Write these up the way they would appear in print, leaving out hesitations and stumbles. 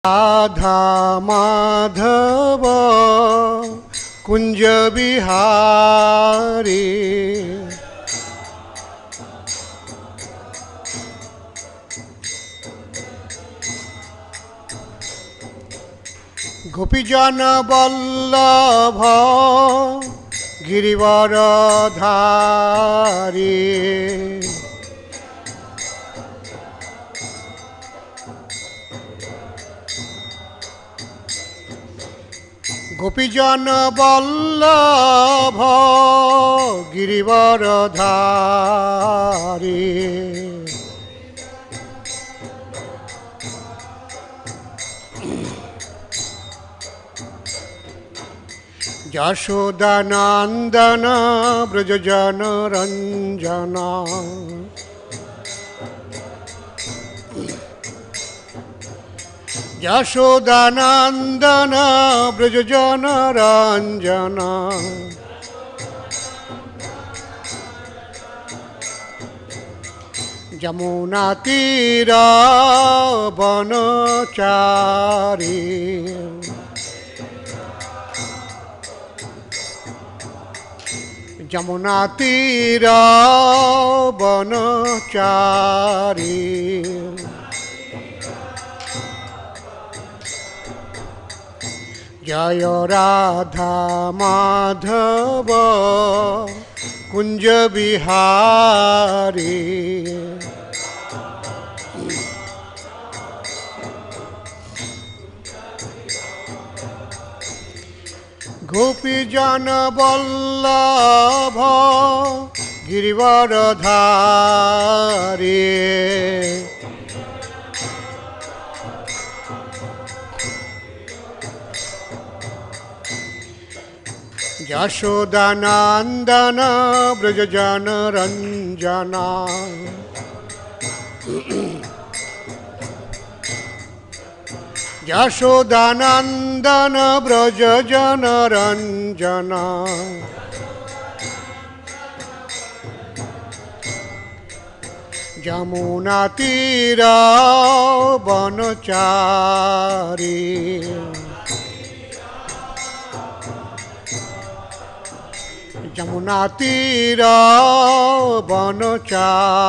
राधा माधव कुंज बिहारी गोपीजन वल्लभ गिरिवरधारी गोपीजन वल्लभ गिरिवरधारी यशोदानंदन ब्रजजन रंजना यशोदानंदन ब्रजजन रंजना यमुना तीरा वनचारी यमुना तीरा वनचारी जय राधा माधव कुंज बिहारी गोपीजन वल्लभ गिरिवरधारी यशोदानंदन ब्रजजन रंजना यशोदानंदन ब्रजजन रंजना यमुना तीरा वनचारी यमुना तीरा वनचारी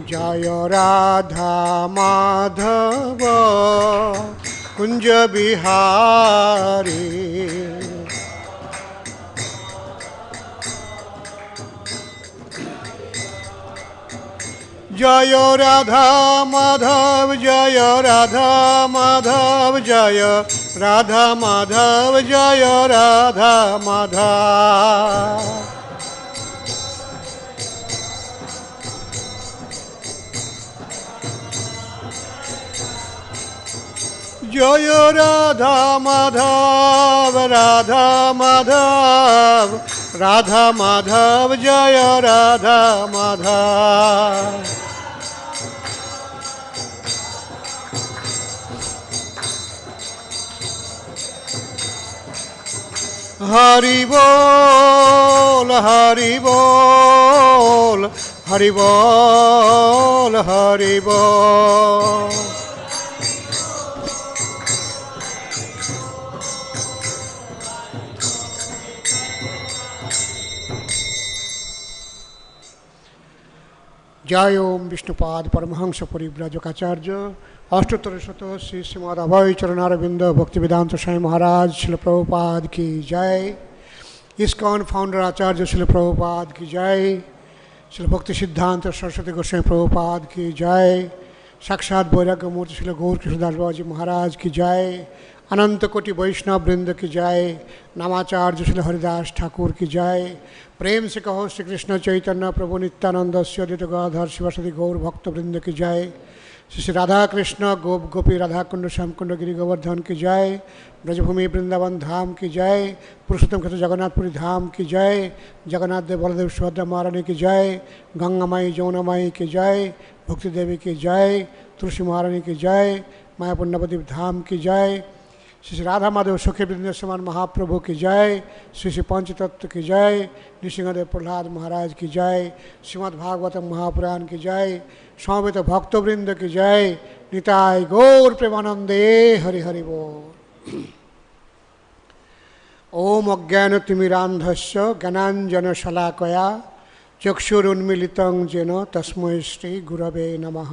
जय राधा माधव कुंज बिहारी जय राधा माधव जय राधा माधव जय राधा माधव जय राधा माधव जय राधा माधव राधा माधव राधा माधव जय राधा माधव हरि बोल हरि बोल हरि बोल हरि बोल जय ओम विष्णुपाद परमहंस परिव्राजक आचार्य अष्टोत्तर शत श्री श्रीमद अभय चरणारविंद भक्ति वेदांत स्वामी महाराज श्रील प्रभुपाद की जय। इस्कॉन फाउंडर आचार्य श्रील प्रभुपाद की जय। श्री भक्ति सिद्धांत सरस्वती गोस्वामी प्रभुपाद की जय। साक्षात वैराग्य मूर्ति श्री गौर कृष्णदास बाबा जी महाराज की जय। अनंत कोटि वैष्णव वृंद की जय। नामाचार्य श्री हरिदास ठाकुर की जय। प्रेम से कहो श्री कृष्ण चैतन्य प्रभु नित्यानंद अद्वैत गदाधर शिवासादि गौर भक्त वृंद की जय। श्री राधा कृष्ण गोप गोपी राधा कुंड श्याम कुंड गिरी गोवर्धन की जय। ब्रजभूमि वृंदावन धाम की जय। पुरुषोत्तम क्षेत्र जगन्नाथपुरी धाम की जय। जगन्नाथ देव बलदेव सुभद्रा महारानी की जय। गंगा माई जमुना माई की जय। भक्ति देवी की जय। तुलसी महारानी की जय। मायापुर नवद्वीप धाम की जय। श्री श्री राधा माधव सुखे वृंद समान महाप्रभु की जय, श्री श्री पंचतत्व की जय, नृसिंहदेव प्रहलाद महाराज की जय, श्रीमद् भागवतम महापुराण की जय, समवेत भक्तवृंद की जय, निताय गौर प्रेमानंदे हरि हरि बोल। ओम अज्ञानतिमिरान्धस्य ज्ञानाञ्जनशलाकया चक्षुरुन्मीलितं येन तस्मै श्री गुरवे नमः।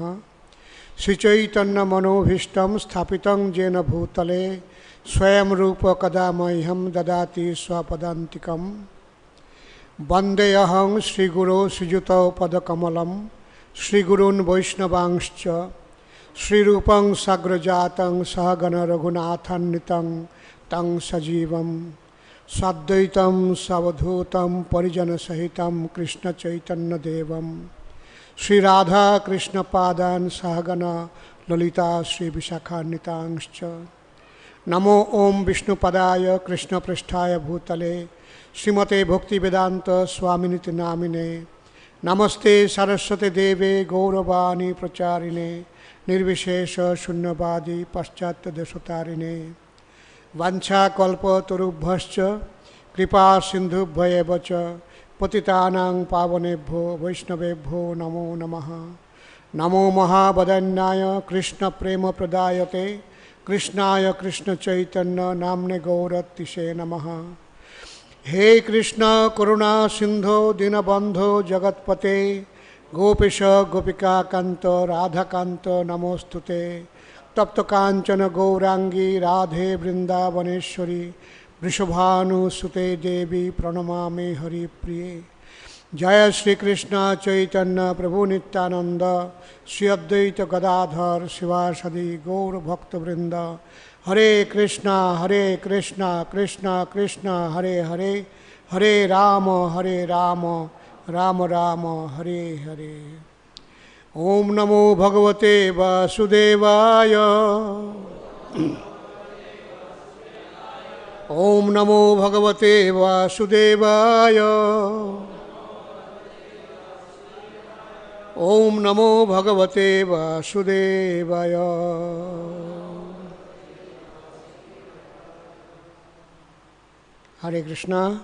श्रीचैतन्यमनोभीष्टं स्थापितं येन भूतले स्वयं रूप कदा मह्यं ददाति स्वपदान्तिकं। वन्देऽहं श्रीगुरो श्रीयुतौ पदकमलं श्रीगुरून् वैष्णवांश्च श्रीरूपं साग्रजातं सहगण रघुनाथान्वितं तं सजीवं साद्वैतं सावधूतं परिजनसहितं कृष्णचैतन्यदेवं श्रीराधा कृष्णपादान् सहगण ललिता श्रीविशाखान्वितांश्च। नमो ओं विष्णुपदाय कृष्णपृष्ठाय भूतले श्रीमते भक्तिवेदांत स्वामिनिति नामिने। नमस्ते सरस्वती देवे गौरवाणी प्रचारिणे निर्विशेष शून्यवादी पाश्चात्यदेशतारिणे। वाञ्छाकल्पतरुभ्यश्च कृपा सिन्धुभ्येव च पतितानां पावनेभ्यो वैष्णवेभ्यो नमो नमः। नमो महावदन्याय कृष्ण प्रेम प्रदायते कृष्णाय कृष्ण चैतन्य नाम्ने गौरतिशे नमः। हे कृष्ण करुणा सिंधो दीनबंधो जगत्पते गोपीश गोपिका कांत राधाकांत नमोस्तुते। तप्त कांचन गौरांगी राधे वृंदावनेश्वरी वृषभानुसुते देवी प्रणमामि हरिप्रिये। जय श्री कृष्ण चैतन्य प्रभु नित्यानंद श्री अद्वैत गदाधर शिवासदि गौर भक्तवृंद। हरे कृष्णा कृष्णा कृष्णा हरे हरे, हरे राम राम राम हरे हरे। ओम नमो भगवते वासुदेवाय, ओम नमो भगवते वासुदेवाय, ओम नमो भगवते वासुदेवाय। Hare Krishna.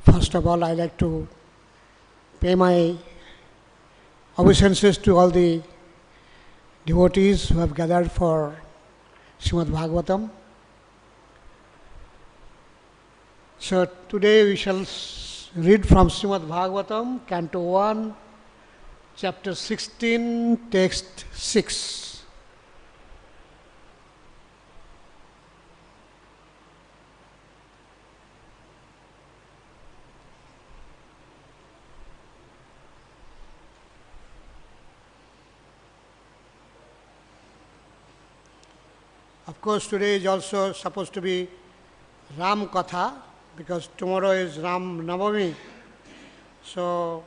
First of all, I like to pay my obeisances to all the devotees who have gathered for Srimad Bhagavatam. So today we shall read from Srimad Bhagavatam, Canto 1, Chapter 16, Text 6. Of course, today is also supposed to be Ram Katha, because tomorrow is Ram Navami. So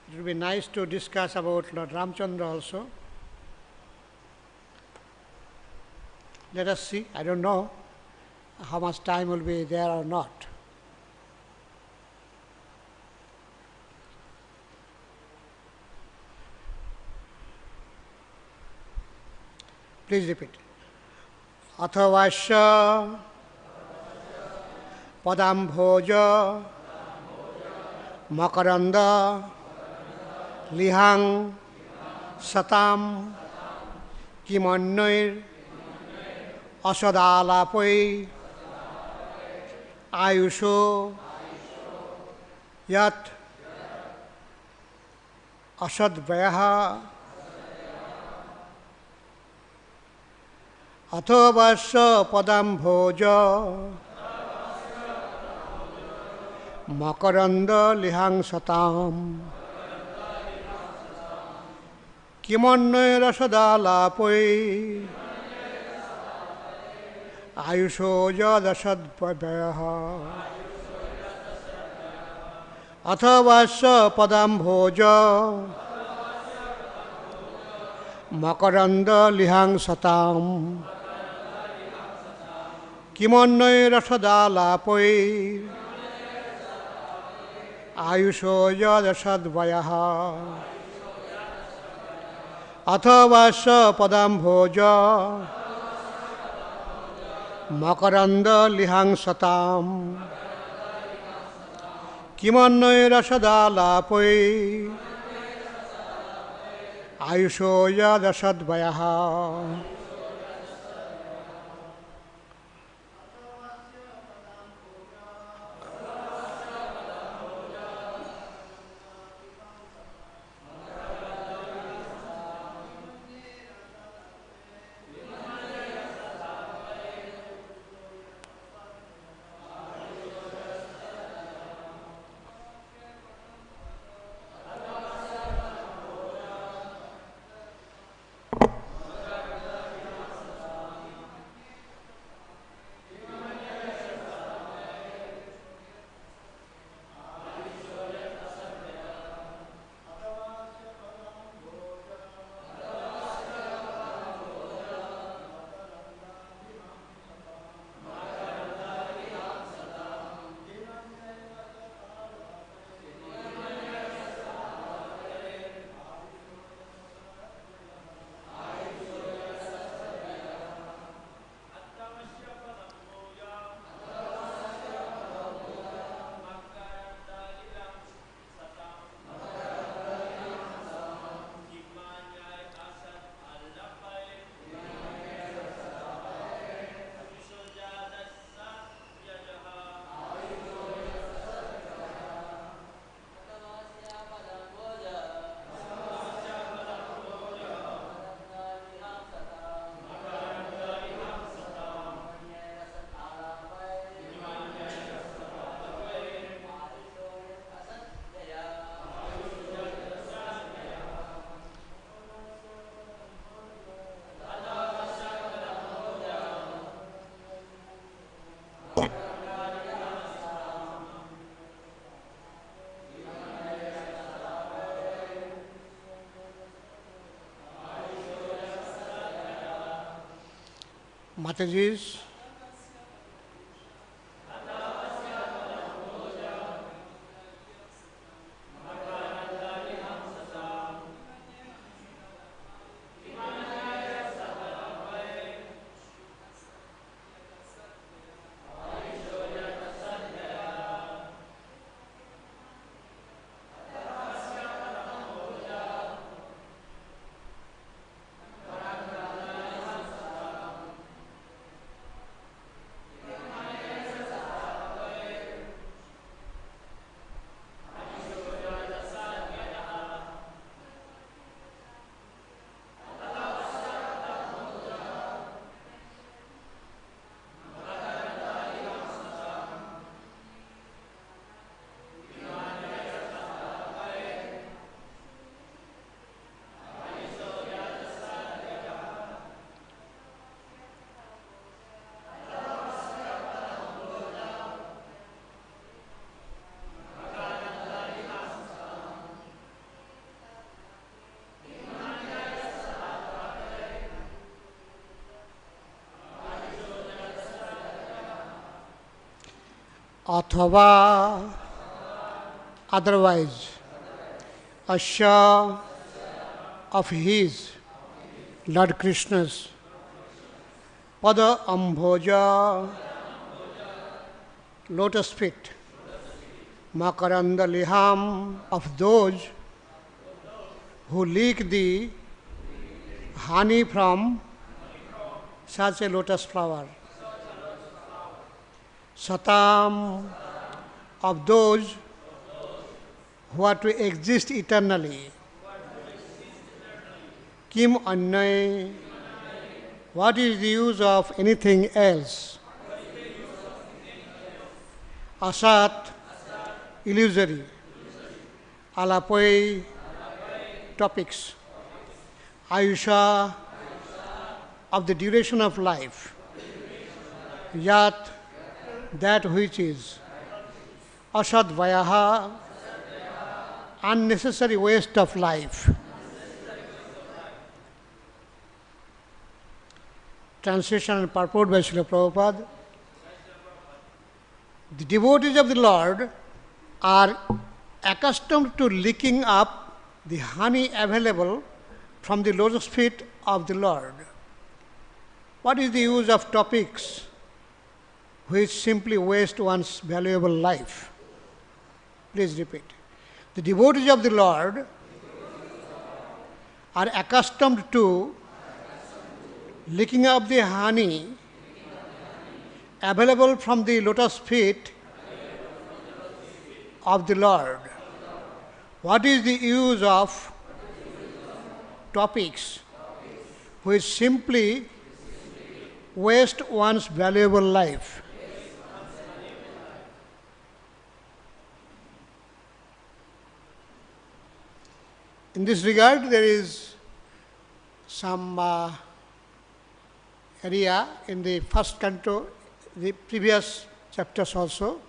it will be nice to discuss about Lord Ramchandra also. Let us see. I don't know how much time will be there or not. Please repeat. athavāsya padāmbhoja makaranda-lihāṁ satām anyair asad-ālāpair āyuṣo yat asad-vyayaḥ athavāsya pada-ambhoja makaranda-lihāṁ satām anyair asad-ālāpair āyuṣo asad-vyayaḥ athavāsya pada-ambhoja makaranda-lihāṁ satām anyair asad-ālāpair āyuṣo asad-vyayaḥ athavāsya pada-ambhoja makaranda-lihāṁ satām kimanyair asad-ālāpaiḥ āyuṣo yad asad-vyayaḥ. Matajis, athavā, otherwise, asya of His, Lord Kṛṣṇa's, pada-ambhoja, lotus feet, makaranda-lihāṁ, of those who lick the honey from such a lotus flower. Satām, of those who are to exist eternally. Kim anyair, what is the use of anything else? Asat, illusory. ālāpaiḥ, topics. āyuṣaḥ, of the duration of life. Yat, that which is. asad-vyayaḥ, unnecessary waste of life. Translation and purport by Srila Prabhupada. The devotees of the Lord are accustomed to licking up the honey available from the lotus feet of the Lord. What is the use of topics which simply waste one's valuable life. Please repeat. The devotees of the Lord are accustomed to licking up the honey available from the lotus feet of the Lord. What is the use of topics which simply waste one's valuable life? In this regard, there is some area in the first canto, the previous chapters also,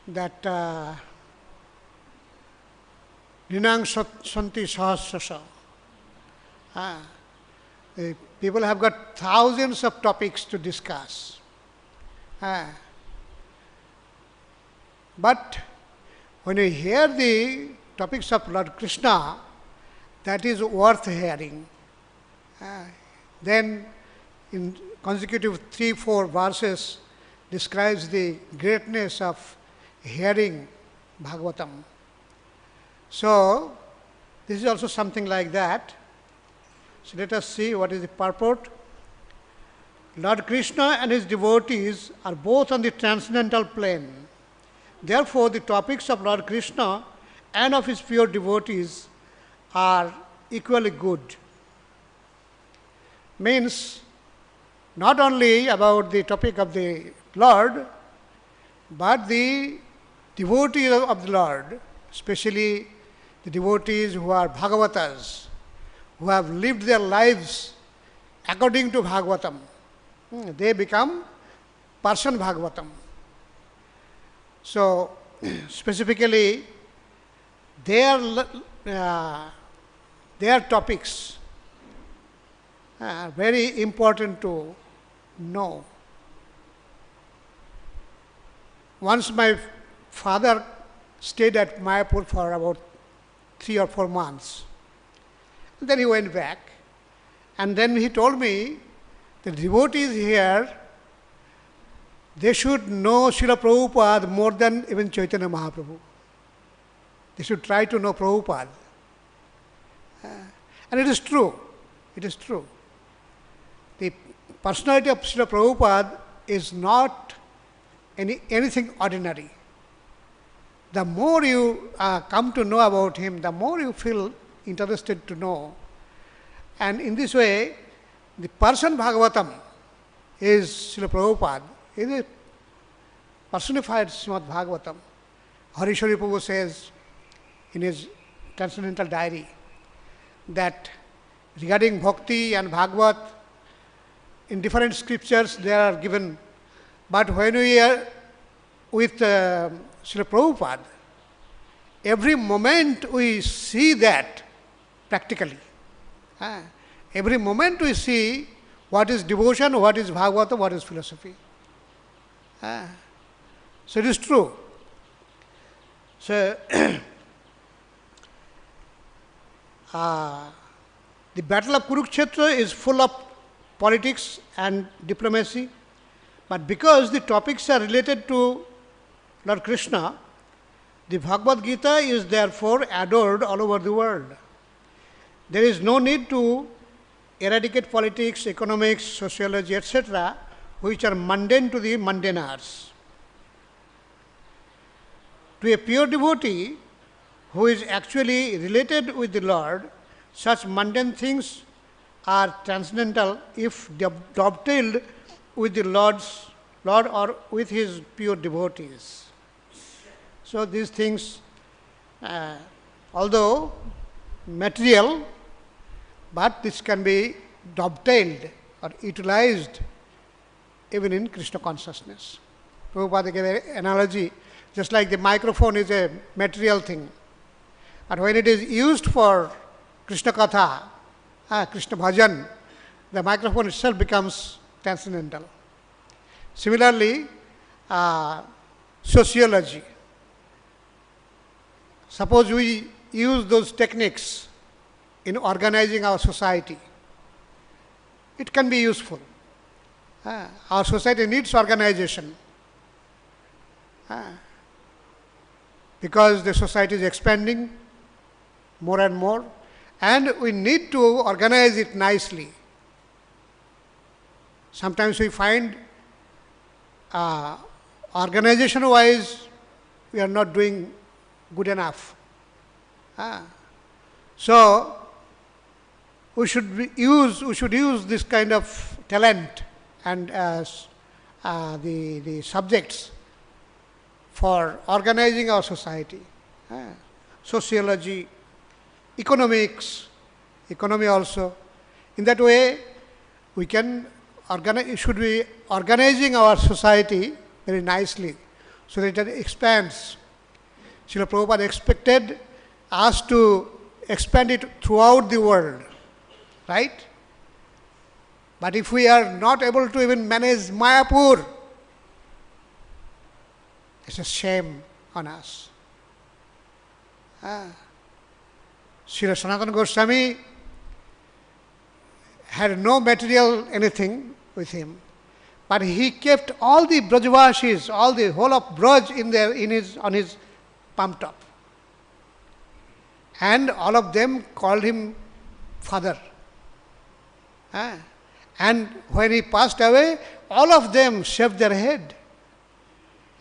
that Rinang Santi Sahasrasa. The people have got thousands of topics to discuss. But when you hear the topics of Lord Kṛṣṇa, that is worth hearing. Then in consecutive 3-4 verses describes the greatness of hearing Bhagavatam. So this is also something like that. So let us see what is the purport. Lord Kṛṣṇa and his devotees are both on the transcendental plane. Therefore, the topics of Lord Kṛṣṇa and of his pure devotees are equally good. Means not only about the topic of the Lord, but the devotees of the Lord, especially the devotees who are Bhagavatas, who have lived their lives according to Bhagavatam. They become person Bhagavatam. So, specifically, their topics are very important to know. Once my father stayed at Mayapur for about 3 or 4 months. Then he went back, and then he told me the devotees here, they should know Srila Prabhupada more than even Chaitanya Mahaprabhu. They should try to know Prabhupada. And it is true. It is true. The personality of Srila Prabhupada is not anything ordinary. The more you come to know about him, the more you feel interested to know. And in this way, the person Bhagavatam is Srila Prabhupada. He is a personified Srimad Bhagavatam. Harishwari Prabhu says in his transcendental diary that regarding Bhakti and Bhagavat, in different scriptures they are given, but when we are with Srila Prabhupada, every moment we see that practically. Every moment we see what is devotion, what is Bhagavatam, what is philosophy. So it is true. So the Battle of Kurukṣetra is full of politics and diplomacy, but because the topics are related to Lord Kṛṣṇa, the Bhagavad-gītā is therefore adored all over the world. There is no need to eradicate politics, economics, sociology, etc., which are mundane to the mundaners. To a pure devotee who is actually related with the Lord, such mundane things are transcendental if dovetailed with the Lord or with his pure devotees. So these things, although material, but this can be dovetailed or utilized even in Krishna consciousness. Prabhupada gave an analogy, just like the microphone is a material thing, but when it is used for Krishna Katha, Krishna Bhajan, the microphone itself becomes transcendental. Similarly, sociology. Suppose we use those techniques in organizing our society. It can be useful. Our society needs organization. Because the society is expanding more and more, and we need to organize it nicely. Sometimes we find organization-wise we are not doing good enough. So we should use this kind of talent and the subjects for organizing our society. Sociology, economics, economy also. In that way, we can should be organizing our society very nicely so that it expands. Srila Prabhupada expected us to expand it throughout the world, right? But if we are not able to even manage Mayapur, it's a shame on us. Srila Sanatana Goswami had no material anything with him, but he kept all the Brajavasis, all the whole of Braj on his palm top. And all of them called him father. And when he passed away, all of them shaved their head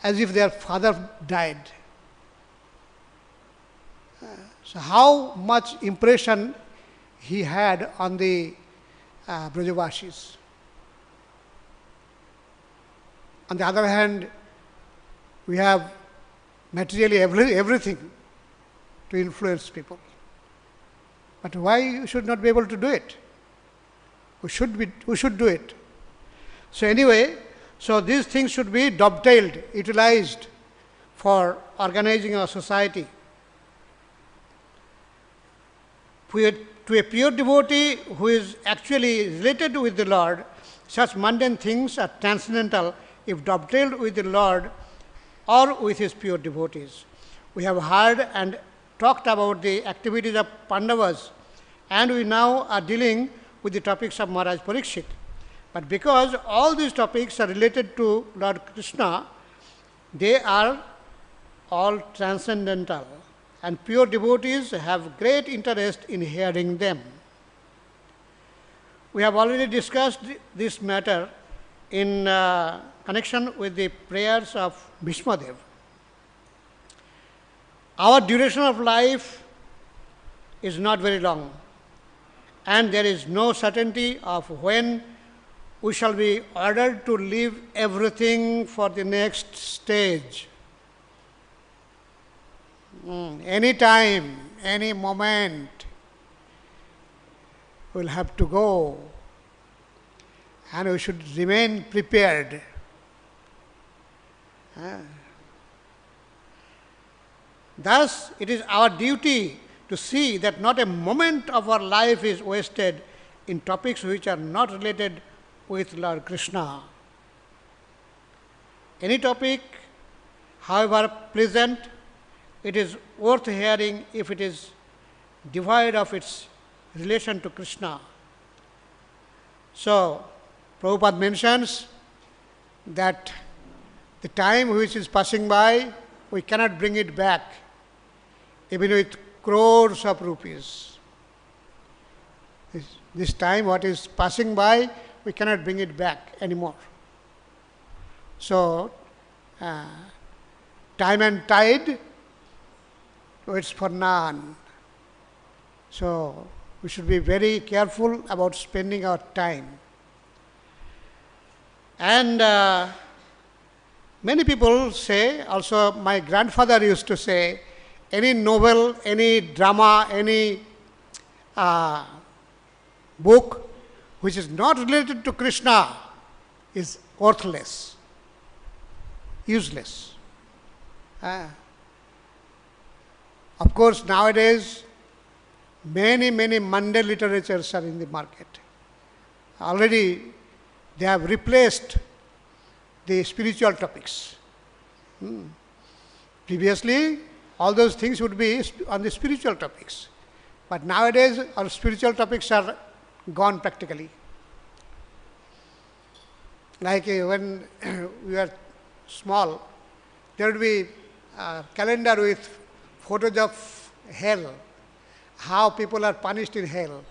as if their father died. So how much impression he had on the Brajavasis. On the other hand, we have materially everything to influence people. But why you should not be able to do it? We should do it. So anyway, so these things should be dovetailed, utilized for organizing our society. To a pure devotee who is actually related with the Lord, such mundane things are transcendental if dovetailed with the Lord or with his pure devotees. We have heard and talked about the activities of Pandavas, and we now are dealing with the topics of Mahārāja Parīkṣit. But because all these topics are related to Lord Kṛṣṇa, they are all transcendental, and pure devotees have great interest in hearing them. We have already discussed this matter in connection with the prayers of Bhishmadev. Our duration of life is not very long, and there is no certainty of when we shall be ordered to leave everything for the next stage. Any time, any moment, we'll have to go, and we should remain prepared. Thus, it is our duty to see that not a moment of our life is wasted in topics which are not related with Lord Kṛṣṇa. Any topic, however pleasant, it is worth hearing if it is devoid of its relation to Kṛṣṇa. So, Prabhupada mentions that the time which is passing by, we cannot bring it back, even with crores of rupees. This time, what is passing by, we cannot bring it back anymore. So, time and tide waits for none. So, we should be very careful about spending our time. And many people say, also my grandfather used to say, any novel, any drama, any book which is not related to Kṛṣṇa is worthless, useless. Of course, nowadays, many mundane literatures are in the market. Already, they have replaced the spiritual topics. Previously, all those things would be on the spiritual topics. But nowadays, our spiritual topics are gone practically. Like when we were small, there would be a calendar with photos of hell, how people are punished in hell.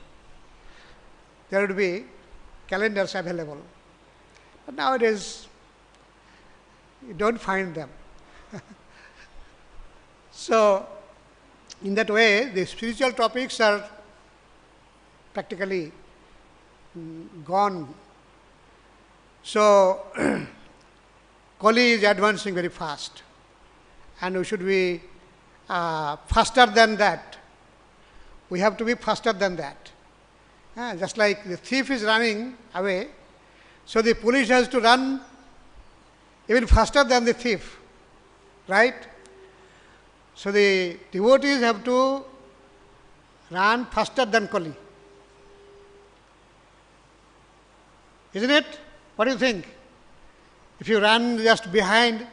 There would be calendars available. But nowadays, you don't find them. So, in that way, the spiritual topics are practically gone. So, Kali is advancing very fast, and we should be faster than that. We have to be faster than that. Just like the thief is running away, so the police has to run even faster than the thief, right? So the devotees have to run faster than Kali. Isn't it? What do you think? If you run just behind,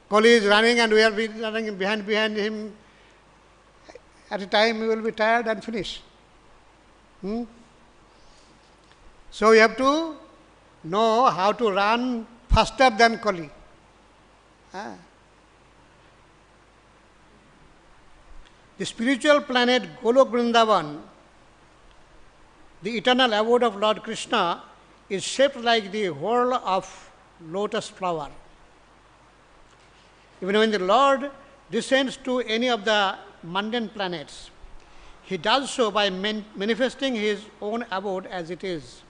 Kali is running and we are running behind him, at a time we will be tired and finish. So you have to know how to run faster than Kali. The spiritual planet Golok Vrindavan, the eternal abode of Lord Kṛṣṇa, is shaped like the whorl of lotus flower. Even when the Lord descends to any of the mundane planets, he does so by manifesting his own abode as it is.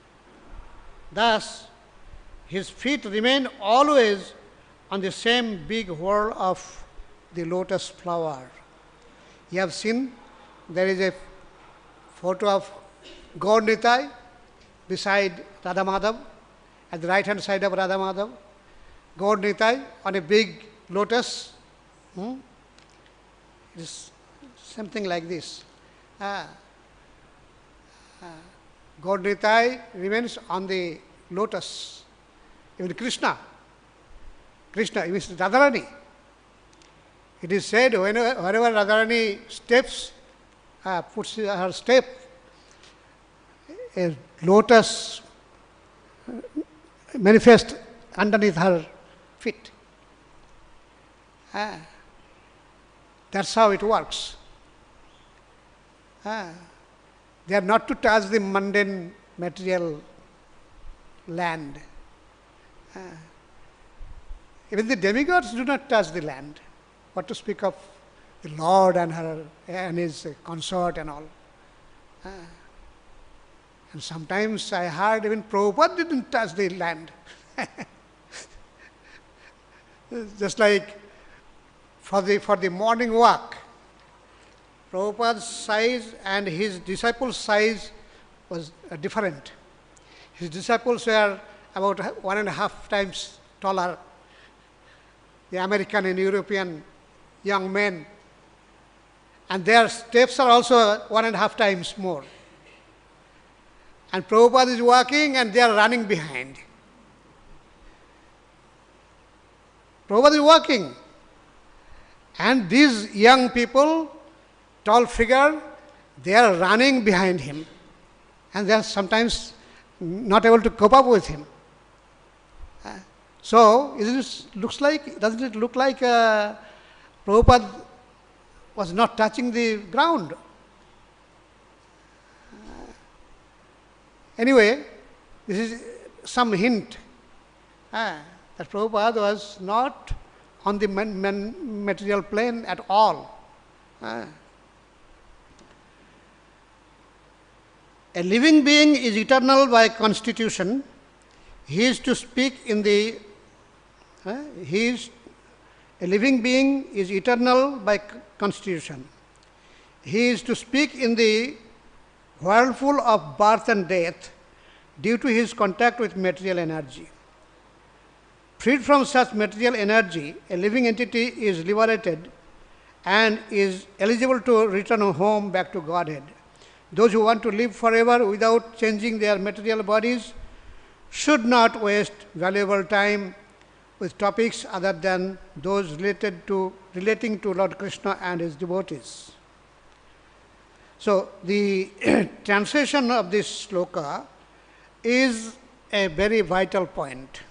Thus, his feet remain always on the same big whorl of the lotus flower. You have seen there is a photo of Gaur Nitai beside Radha Madhav, at the right hand side of Radha Madhav, Gaur Nitai on a big lotus. It is something like this. Gaur Nitai remains on the lotus. Even Kṛṣṇa, means Radharani. It is said wherever Radharani steps, puts her step, a lotus manifests underneath her feet. That's how it works. They are not to touch the mundane material land. Even the demigods do not touch the land. What to speak of the Lord and his consort and all. And sometimes I heard even Prabhupada didn't touch the land. Just like for the morning walk, Prabhupada's size and his disciples' size was different. His disciples were about 1.5 times taller. The American and European young men, and their steps are also 1.5 times more. And Prabhupada is walking and they are running behind. Prabhupada is walking, and these young people, tall figure, they are running behind him, and they are sometimes not able to cope up with him. So, doesn't it look like Prabhupada was not touching the ground? Anyway, this is some hint that Prabhupada was not on the material plane at all. A living being is eternal by constitution. He is to speak in the a living being is eternal by constitution. He is to speak in the whirlpool of birth and death due to his contact with material energy. Freed from such material energy, a living entity is liberated and is eligible to return home back to Godhead. Those who want to live forever without changing their material bodies should not waste valuable time with topics other than those relating to Lord Kṛṣṇa and his devotees. So, the translation of this sloka is a very vital point.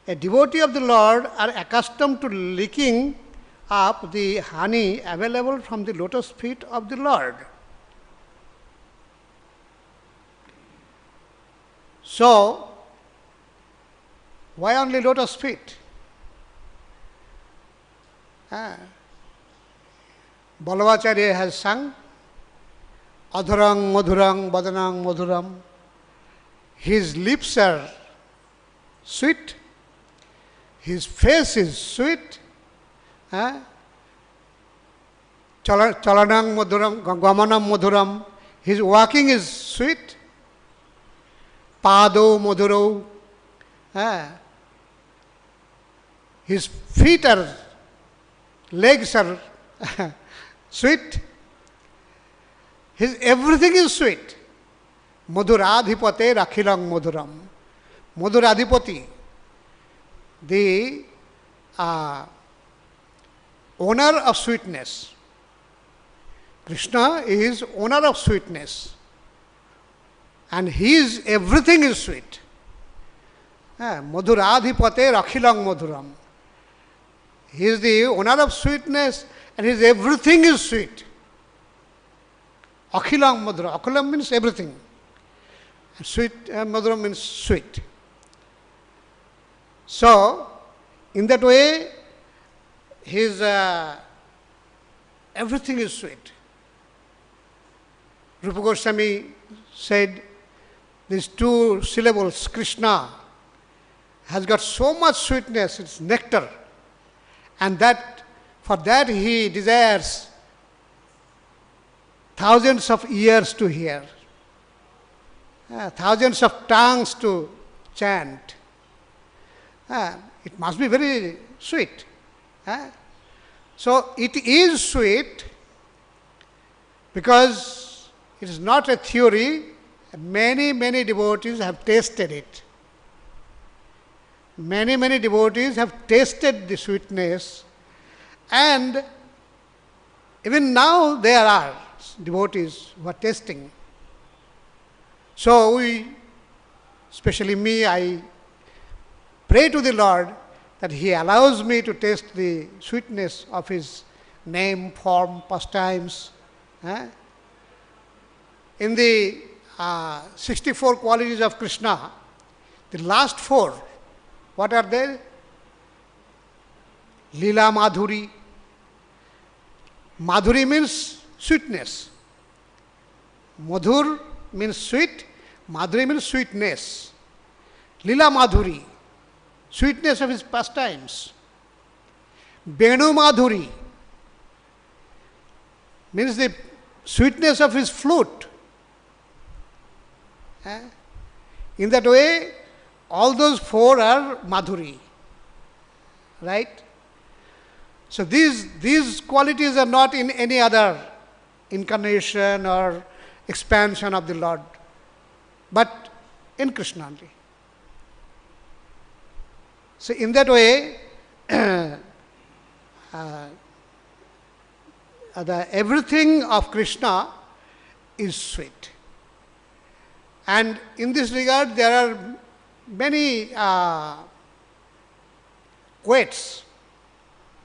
A devotee of the Lord are accustomed to licking up the honey available from the lotus feet of the Lord. So, why only lotus feet? Acharya has sung, Adharang madhurang badanang madhuram. His lips are sweet, his face is sweet, chalanang madhuram, gamanam madhuram. His walking is sweet, pado madhuro. His feet are, legs are sweet. His everything is sweet. Madhuradhipate rakhilang madhuram. Madhuradhipati, the owner of sweetness. Kṛṣṇa is owner of sweetness. And his everything is sweet. Madhuradhipate rakhilang madhuram. He is the owner of sweetness and his everything is sweet. Akhilam madhuram. Akhilam means everything. Sweet, madhuram means sweet. So, in that way, his everything is sweet. Rupa Goswami said, these two syllables, Kṛṣṇa, has got so much sweetness, it's nectar. And that, for that he desires thousands of ears to hear, thousands of tongues to chant. It must be very sweet. So it is sweet because it is not a theory. Many, many devotees have tasted it. Many, many devotees have tasted the sweetness, and even now there are devotees who are tasting. So we, especially me, I pray to the Lord that He allows me to taste the sweetness of His name, form, pastimes. In the 64 qualities of Kṛṣṇa, the last 4, what are they? Lila Madhuri. Madhuri means sweetness. Madhur means sweet. Madhuri means sweetness. Lila Madhuri, sweetness of his pastimes. Venu Madhuri means the sweetness of his flute. In that way, all those 4 are Madhuri. Right? So these qualities are not in any other incarnation or expansion of the Lord, but in Kṛṣṇa only. So in that way, everything of Kṛṣṇa is sweet. And in this regard, there are many poets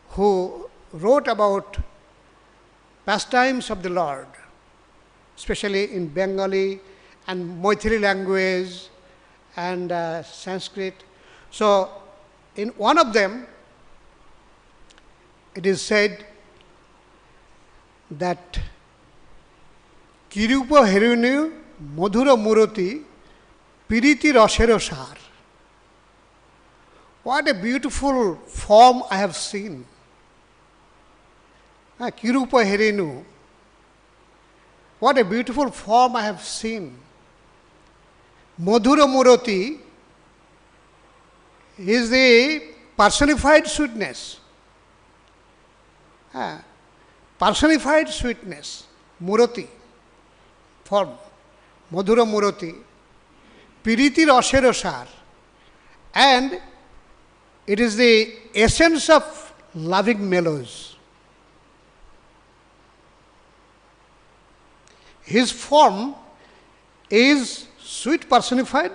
who wrote about pastimes of the Lord, especially in Bengali and Maithili language and Sanskrit. So, in one of them, it is said that Kirupa Herunu Madhura Murati Piriti Rasero Sar. What a beautiful form I have seen. Kirupa Herenu. What a beautiful form I have seen. Madhura Murati is the personified sweetness. Personified sweetness. Murati. Form. Madhura Murati. Piriti Rasero Sar. And it is the essence of loving mellows. His form is sweet personified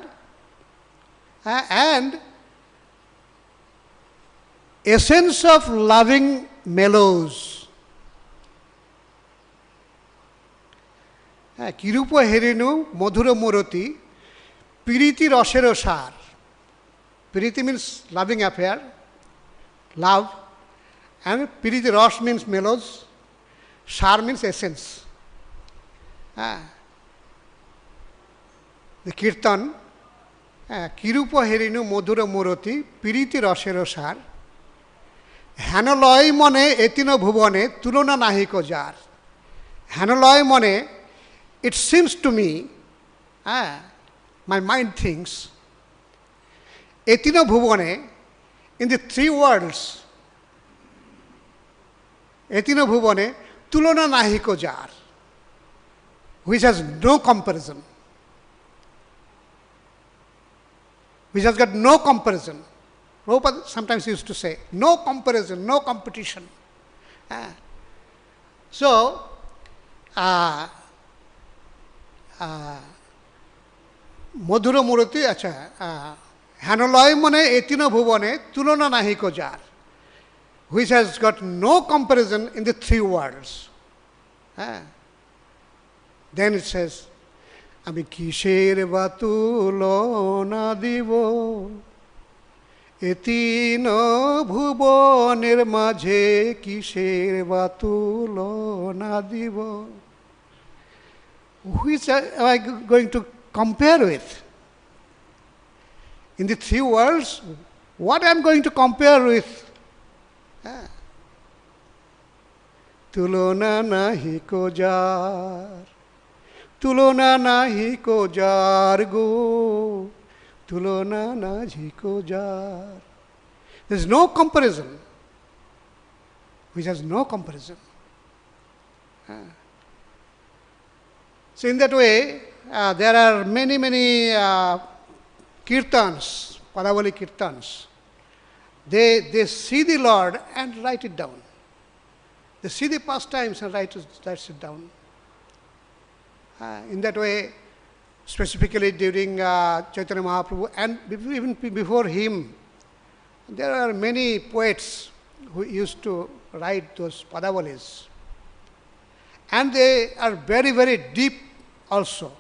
and essence of loving mellows. Kirupa herinu madhura murati piriti rasero sar. Piriti means loving affair, love, and piriti ras means mellows, sar means essence. The kirtan, Kirupa herinu madhura murati piriti rasero sar. Hanaloi mone etino bhuvane tulona nahi ko jar. Hanaloi mone, it seems to me, my mind thinks, etino bhuvane, in the three worlds, etino bhuvane tulona nahi ko jar, which has no comparison, which has got no comparison. Prabhupada sometimes used to say, no comparison, no competition. So, Madhura Murati, Hanaloi mone etino bhuvane tulona nahi ko jar, which has got no comparison in the three worlds. Then it says, Ami kisher batulona divo, etino bhuvanir majhe kisher batulona divo. Which am I going to compare with? In the three worlds, what I am going to compare with? Tulona nahi ko jar, tulona nahi ko jar go, tulona nahi ko jar. There is no comparison, which has no comparison. So in that way, there are many kirtans, Padavali kirtans. They see the Lord and write it down. They see the pastimes and write it down. In that way, specifically during Chaitanya Mahaprabhu and even before him, there are many poets who used to write those Padavalis. And they are very deep also.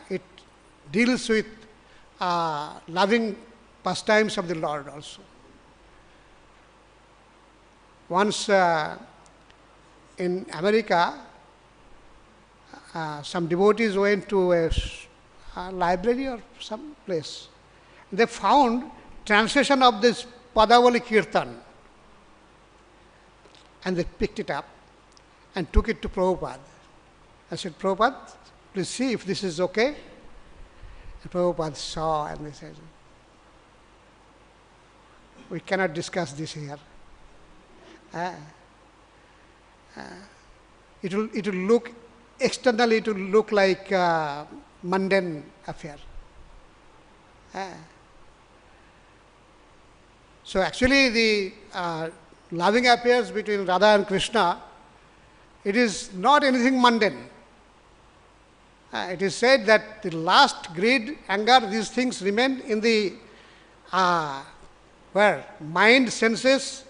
It deals with loving pastimes of the Lord also. Once in America, some devotees went to a library or some place. They found translation of this Padavali Kirtan. And they picked it up and took it to Prabhupada. I said, Prabhupada, please see if this is okay. And Prabhupada saw and they said, we cannot discuss this here. It will look, externally it will look like a mundane affair. So actually the loving affairs between Radha and Kṛṣṇa, it is not anything mundane. It is said that the last greed, anger, these things remain in the where? Mind, senses,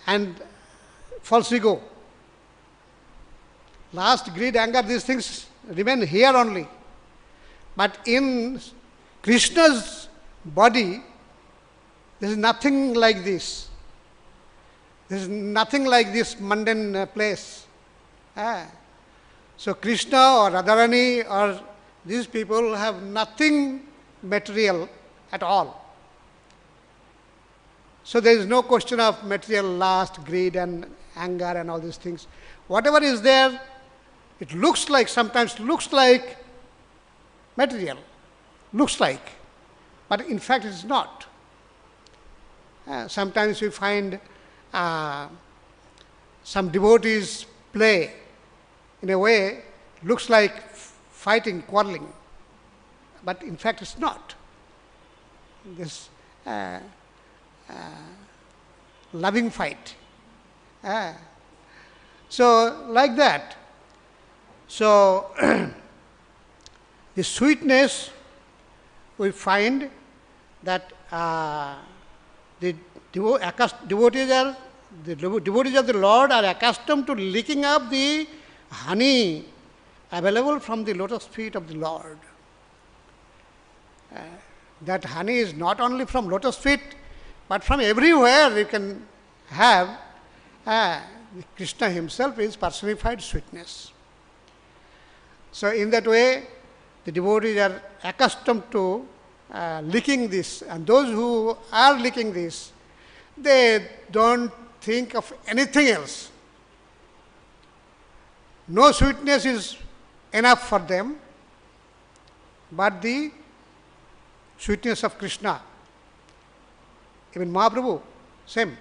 and false ego. Last greed, anger, these things remain here only. But in Krishna's body, there is nothing like this. There is nothing like this mundane place. So Kṛṣṇa or Radharani or these people have nothing material at all. So there is no question of material lust, greed and anger and all these things. Whatever is there, it looks like, sometimes looks like material. Looks like. But in fact it is not. Sometimes we find some devotees play in a way, looks like fighting, quarreling. But in fact it's not. This loving fight. So like that. So the sweetness we find that the devotees of the Lord are accustomed to licking up the honey available from the lotus feet of the Lord. That honey is not only from lotus feet, but from everywhere you can have. Krishna himself is personified sweetness. So in that way, the devotees are accustomed to licking this, and those who are licking this, they don't think of anything else. No sweetness is enough for them, but the sweetness of Krishna. Even Mahaprabhu, same.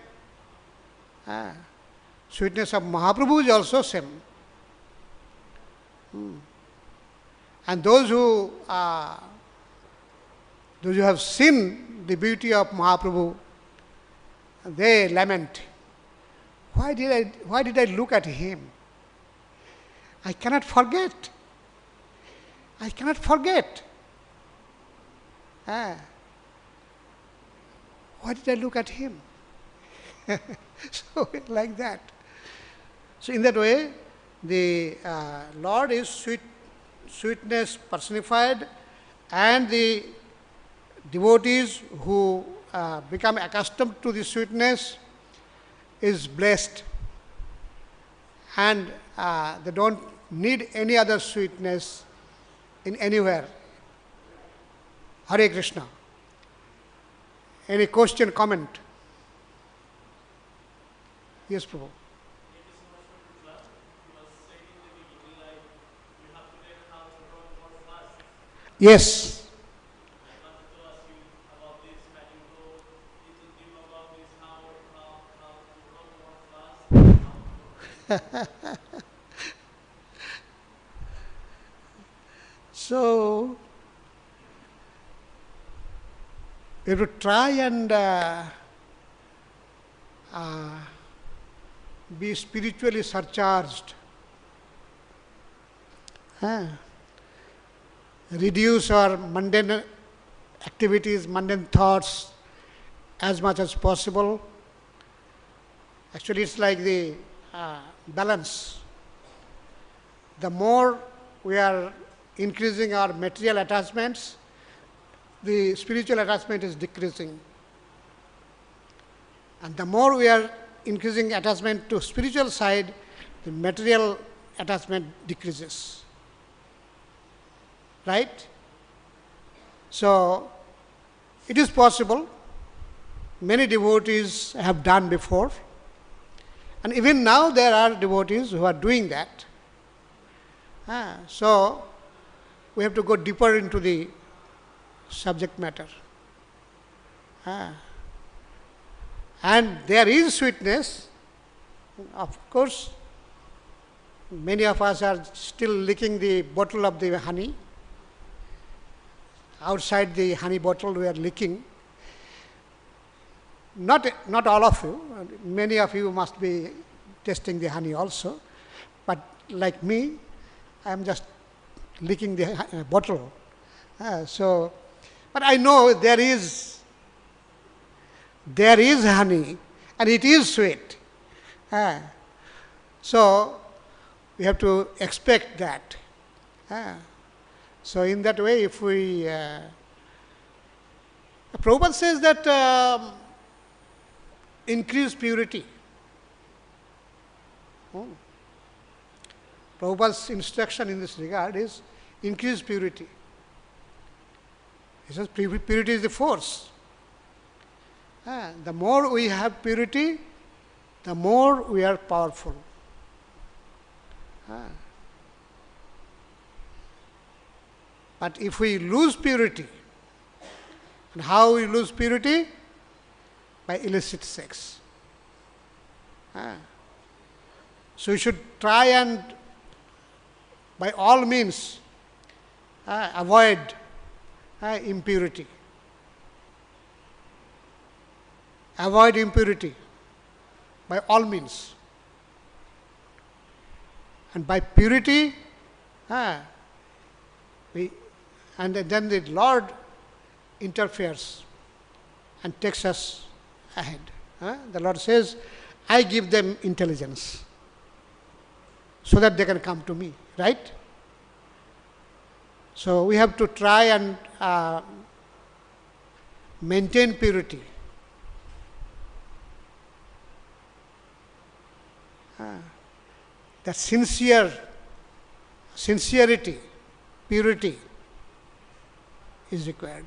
Sweetness of Mahaprabhu is also same. And those who have seen the beauty of Mahaprabhu, they lament, why did I look at him? I cannot forget. I cannot forget. Why did I look at him? So, like that. So, in that way, the Lord is sweetness personified, and the devotees who become accustomed to the sweetness is blessed, and they don't need any other sweetness in anywhere. Hare Krishna. Any question, comment? Yes, Prabhu. Yes. So, we have to try and be spiritually surcharged. Reduce our mundane activities, mundane thoughts as much as possible. Actually, it's like the balance. The more we are increasing our material attachments, the spiritual attachment is decreasing. And the more we are increasing attachment to spiritual side, the material attachment decreases. Right? So, it is possible. Many devotees have done before. And even now there are devotees who are doing that. So, we have to go deeper into the subject matter. And there is sweetness. Of course, many of us are still licking the bottle of the honey. Outside the honey bottle we are licking. Not all of you. Many of you must be tasting the honey also. But like me, I am just licking the bottle. But I know there is honey, and it is sweet. So, we have to expect that. So, in that way, if we... Prabhupada says that increase purity. Prabhupada's instruction in this regard is increase purity. He says purity is the force. The more we have purity, the more we are powerful. But if we lose purity, and how we lose purity? By illicit sex. So we should try and by all means avoid impurity. Avoid impurity by all means. And by purity, and then the Lord interferes and takes us ahead. The Lord says, I give them intelligence so that they can come to me, right? So we have to try and maintain purity. That sincerity, purity is required.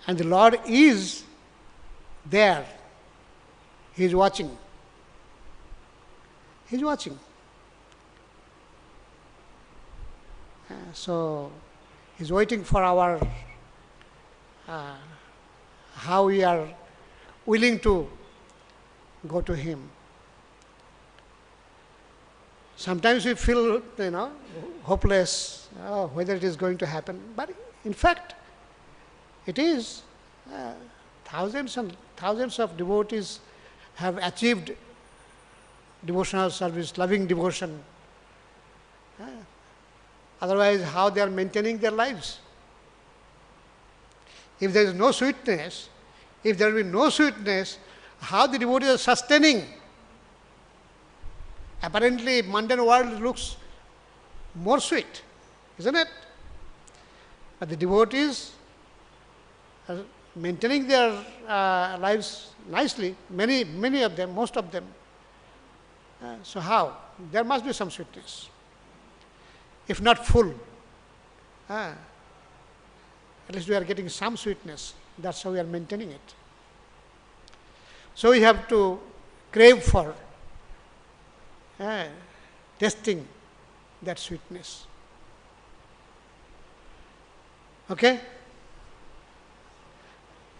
And the Lord is there. He is watching. He is watching. So He is waiting for our how we are willing to go to Him. Sometimes we feel, hopeless, whether it is going to happen. But in fact, it is. Thousands and thousands of devotees have achieved devotional service, loving devotion. Otherwise, how they are maintaining their lives? If there is no sweetness, how the devotees are sustaining? Apparently, mundane world looks more sweet, isn't it? But the devotees are maintaining their lives nicely, many of them, most of them. So how? There must be some sweetness. If not full, at least we are getting some sweetness. That's how we are maintaining it. So we have to crave for testing that sweetness. Okay?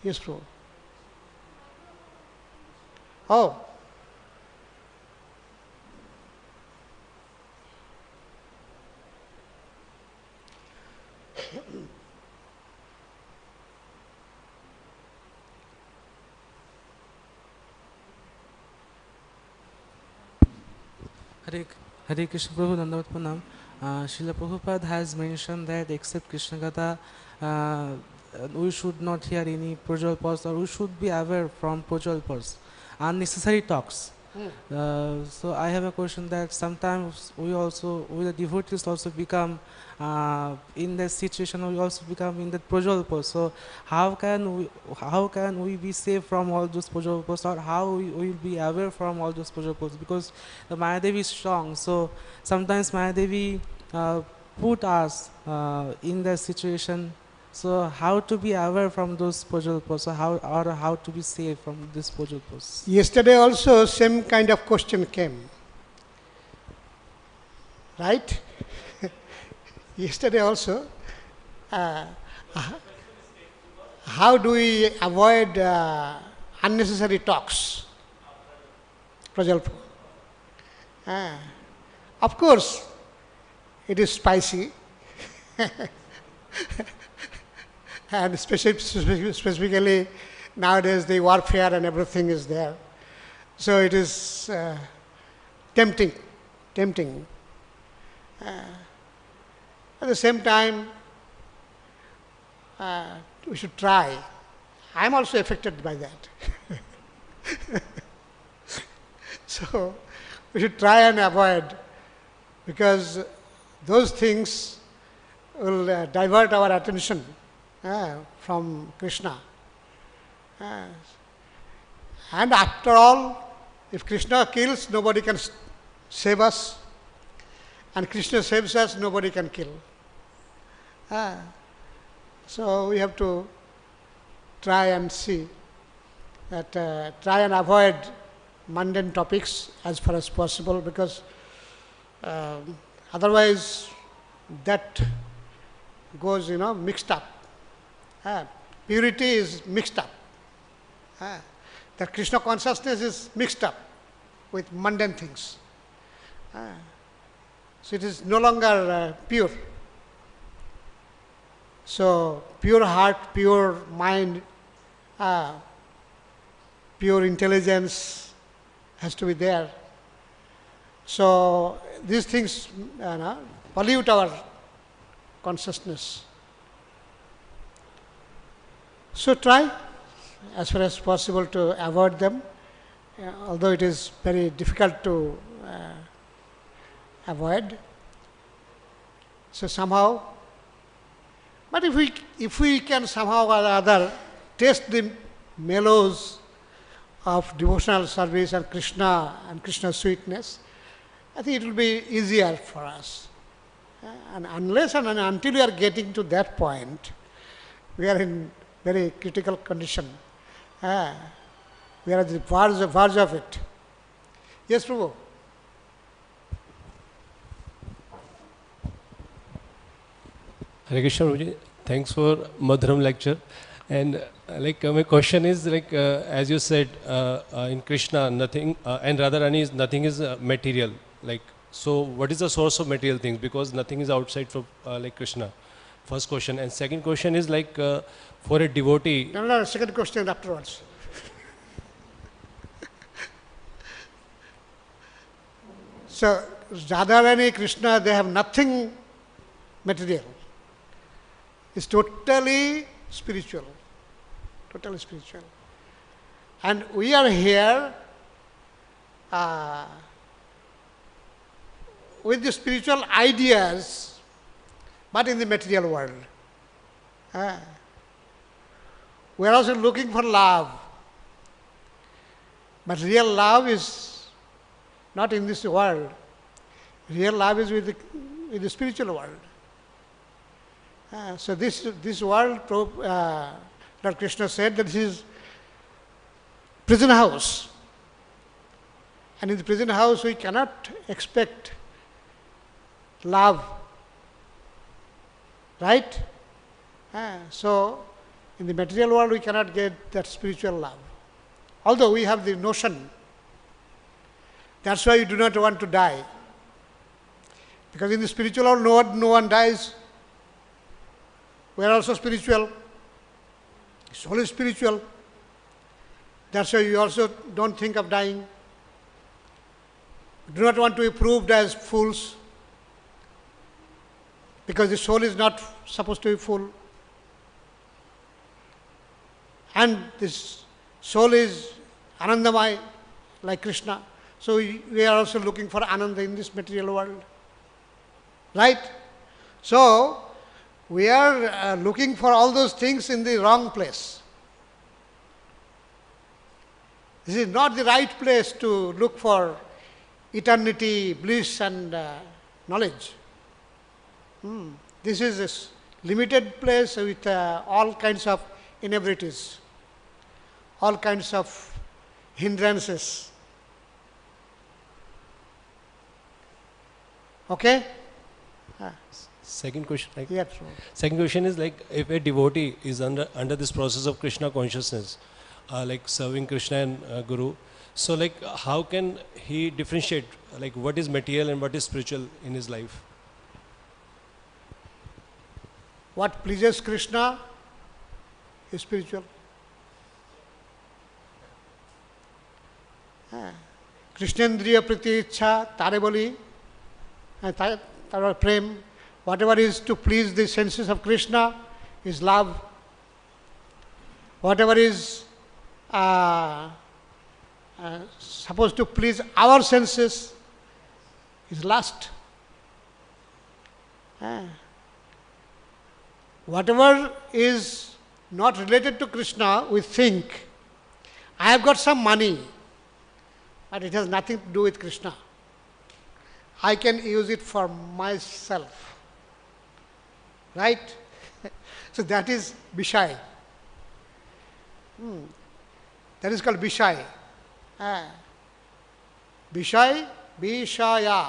Yes, Prabhu. Oh. Hare Krishna Prabhu, Dandavat Pranam. Srila Prabhupada has mentioned that except Krishna Gatha, we should not hear any projalpas, or we should be aware from projalpas, unnecessary talks. So I have a question that sometimes we the devotees also become in that situation, we also become in that projalpas. So how can we be safe from all those projalpas, or how we will be aware from all those projalpas? Because the Mayadevi is strong, so sometimes Mayadevi put us in that situation. So how to be aware from those projalpas, so how to be safe from these projalpas? Yesterday also same kind of question came, right? Yesterday also, how do we avoid unnecessary talks? Prajalpa. Of course, it is spicy. And specifically nowadays the warfare and everything is there. So it is tempting. At the same time, we should try. I am also affected by that. So we should try and avoid, because those things will divert our attention from Krishna. And after all, if Krishna kills, nobody can save us. And Krishna saves us, nobody can kill. So we have to try and see that, try and avoid mundane topics as far as possible, because otherwise that goes, mixed up. Purity is mixed up. The Krishna consciousness is mixed up with mundane things. So it is no longer pure. So pure heart, pure mind, pure intelligence has to be there. So these things pollute our consciousness. So try as far as possible to avoid them, although it is very difficult to avoid. So somehow, but if we can somehow or other taste the mellows of devotional service and Krishna's sweetness, I think it will be easier for us. And unless and until we are getting to that point, we are in very critical condition. We are at the verge of it. Yes, Prabhu. Hare Krishna, Prabhuji. Thanks for Madhuram lecture. And my question is as you said in Krishna, nothing and Radharani nothing is material. So what is the source of material things? Because nothing is outside from Krishna. First question. And second question is for a devotee. No, second question afterwards. So Radharani, Krishna, they have nothing material. It's totally spiritual. Totally spiritual. And we are here with the spiritual ideas, but in the material world. We are also looking for love. But real love is not in this world. Real love is with the spiritual world. So this world, Lord Kṛṣṇa said that this is prison house. And in the prison house we cannot expect love. Right? So in the material world we cannot get that spiritual love. Although we have the notion. That's why you do not want to die. Because in the spiritual world no one dies. We are also spiritual. Soul is spiritual. That's why you also don't think of dying. Do not want to be proved as fools. Because the soul is not supposed to be full. And this soul is anandamaya, like Krishna. So we are also looking for ananda in this material world. Right? So we are looking for all those things in the wrong place. This is not the right place to look for eternity, bliss and knowledge. This is a limited place with all kinds of inebrities, all kinds of hindrances. Okay? Second question. Yes. Second question is if a devotee is under this process of Krishna consciousness, serving Krishna and Guru, so how can he differentiate what is material and what is spiritual in his life? What pleases Krishna is spiritual. Krishnendriya priti ichha, tare boli, tare prem. Whatever is to please the senses of Krishna is love. Whatever is supposed to please our senses is lust. Whatever is not related to Krishna, we think, I have got some money, but it has nothing to do with Krishna. I can use it for myself. Right? So that is Vishai. That is called Vishai. Vishai, Vishaya.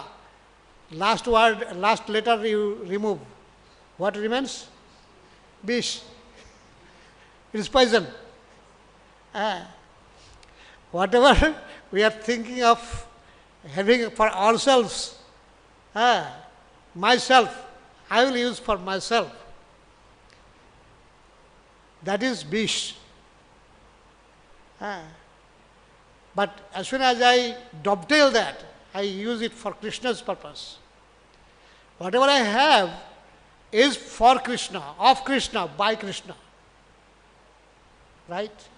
Last word, last letter you remove. What remains? Vish. It is poison. Whatever we are thinking of having for ourselves, myself, I will use for myself. That is Vish. But as soon as I dovetail that, I use it for Krishna's purpose. Whatever I have is for Krishna, of Krishna, by Krishna. Right?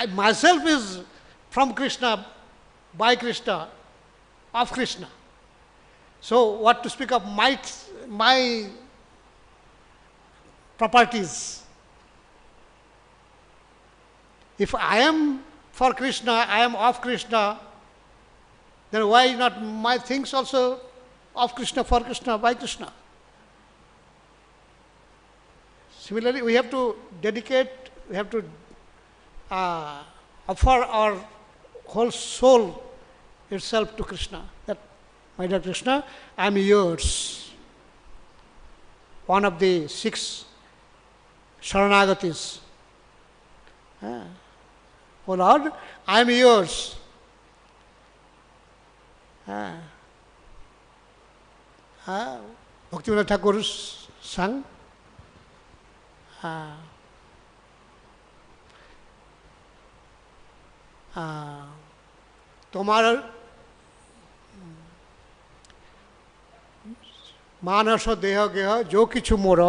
I myself is from Kṛṣṇa, by Kṛṣṇa, of Kṛṣṇa. So what to speak of my properties? If I am for Kṛṣṇa, I am of Kṛṣṇa, then why not my things also of Kṛṣṇa, for Kṛṣṇa, by Kṛṣṇa? Similarly, we have to dedicate, we have to offer our whole soul itself to Kṛṣṇa. That, my dear Kṛṣṇa, I am yours. One of the 6 Sharanagatis. Oh Lord, I am yours. Bhaktivinoda Thakur sang. তোমার মানস দেহ গেহ যো কিছু মোর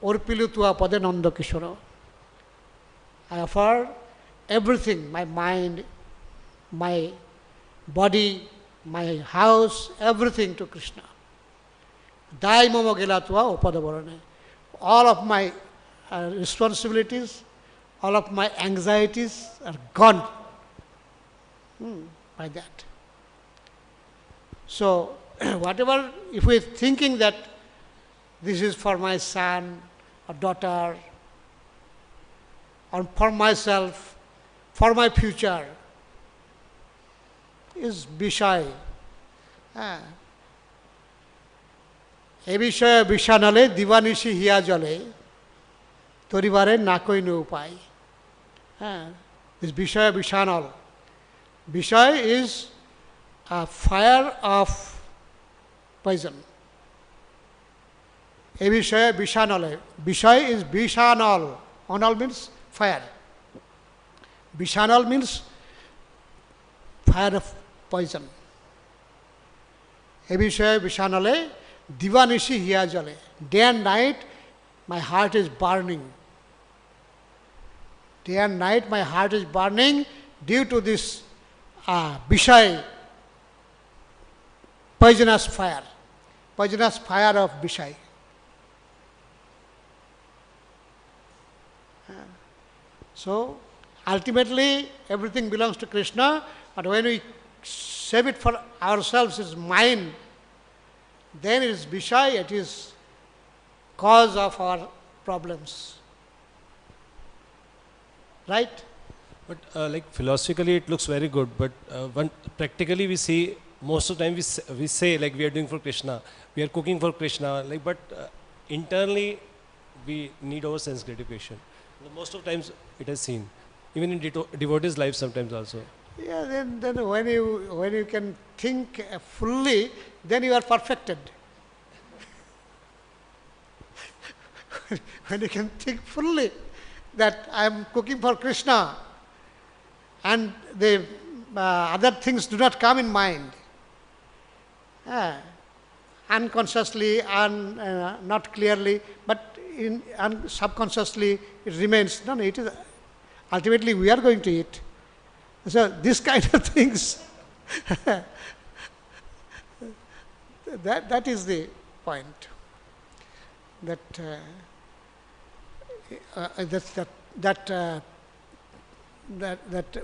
অর্পিলু তুয়া পদে নন্দ কিশোর. I offer everything, my mind, my body, my house, everything to Kṛṣṇa. Dai mama gela tua opada borane. All of my responsibilities, all of my anxieties are gone by that. So, whatever, if we are thinking that this is for my son or daughter, or for myself, for my future, is Bishai. এ বিষয়ে বিষানলে দিবানিশি হিয়া জলে তরিবারে না কইনো উপায়. This বিষয় বিষানল. Bishai is a fire of poison. এ বিষয়ে বিষানলে. Bishai is bishanal. Anal means fire. Bishanal means fire of poison. এ বিষয়ে বিষানলে দিবানিশি হিয়া জলে. Day and night my heart is burning. Day and night my heart is burning due to this Bishai, poisonous fire of Bishai. So ultimately everything belongs to Kṛṣṇa, but when we save it for ourselves, it's mine, then it is Bishai, it is cause of our problems. Right? But like philosophically it looks very good, but practically we see, most of the time we say like we are doing for Kṛṣṇa, we are cooking for Kṛṣṇa, like, but internally we need our sense gratification. Most of times it is seen, even in devotees' life sometimes also. Yeah, then when you can think fully, then you are perfected. When you can think fully that I am cooking for Kṛṣṇa and the other things do not come in mind, unconsciously and not clearly, but subconsciously it remains. No, it is ultimately we are going to eat. So this kind of things, that is the point. That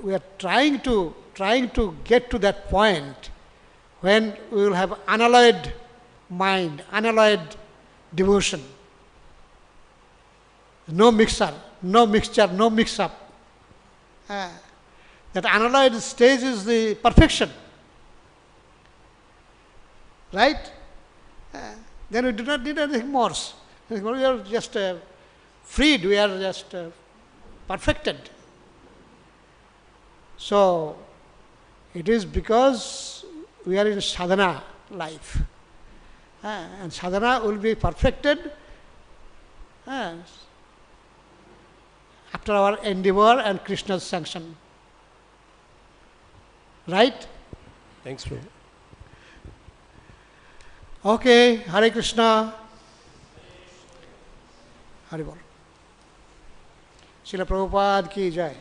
we are trying to get to that point when we will have unalloyed mind, unalloyed devotion. No mixture, no mix-up. That unalloyed stage is the perfection. Right? Then we do not need anything more. We are just freed, we are just perfected. So, it is because we are in sadhana life. And sadhana will be perfected after our endeavor and Krishna's sanction. Right? Thanks, Prabhu. Okay, Hare Krishna. Hare Bol. Srila Prabhupada ki jai.